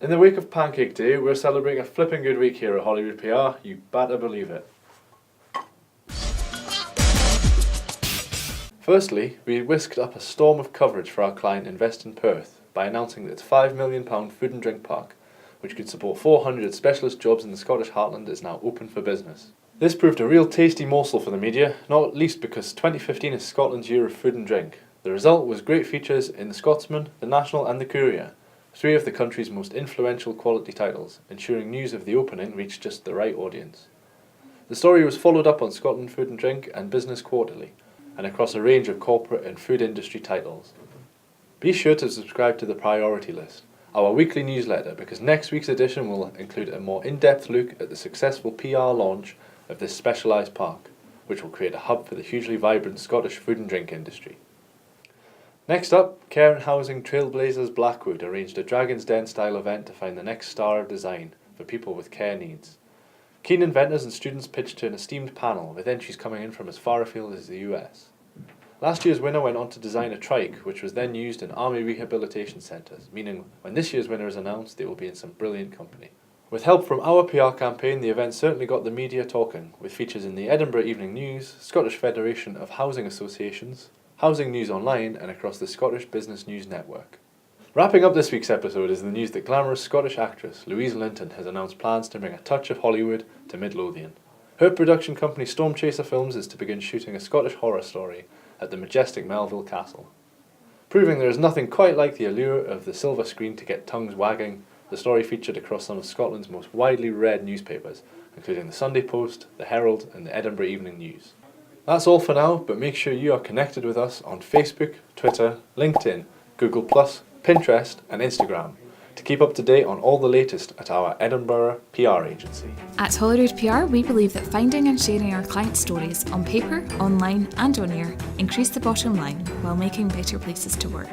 In the wake of Pancake Day, we're celebrating a flipping good week here at Hollywood PR, you better believe it. Firstly, we whisked up a storm of coverage for our client Invest in Perth by announcing that its £5 million food and drink park, which could support 400 specialist jobs in the Scottish heartland, is now open for business. This proved a real tasty morsel for the media, not least because 2015 is Scotland's year of food and drink. The result was great features in the Scotsman, the National and the Courier, three of the country's most influential quality titles, ensuring news of the opening reached just the right audience. The story was followed up on Scotland Food and Drink and Business Quarterly, and across a range of corporate and food industry titles. Be sure to subscribe to the Priority List, our weekly newsletter, because next week's edition will include a more in-depth look at the successful PR launch of this specialised park, which will create a hub for the hugely vibrant Scottish food and drink industry. Next up, Care and Housing Trailblazers Blackwood arranged a Dragon's Den style event to find the next star of design for people with care needs. Keen inventors and students pitched to an esteemed panel, with entries coming in from as far afield as the US. Last year's winner went on to design a trike, which was then used in army rehabilitation centres, meaning when this year's winner is announced, they will be in some brilliant company. With help from our PR campaign, the event certainly got the media talking, with features in the Edinburgh Evening News, Scottish Federation of Housing Associations, Housing News Online, and across the Scottish Business News Network. Wrapping up this week's episode is the news that glamorous Scottish actress Louise Linton has announced plans to bring a touch of Hollywood to Midlothian. Her production company Stormchaser Films is to begin shooting a Scottish horror story at the majestic Melville Castle. Proving there is nothing quite like the allure of the silver screen to get tongues wagging, the story featured across some of Scotland's most widely read newspapers, including the Sunday Post, the Herald, and the Edinburgh Evening News. That's all for now, but make sure you are connected with us on Facebook, Twitter, LinkedIn, Google+, Pinterest, and Instagram to keep up to date on all the latest at our Edinburgh PR agency. At Hollywood PR, we believe that finding and sharing our client stories on paper, online, and on air increase the bottom line while making better places to work.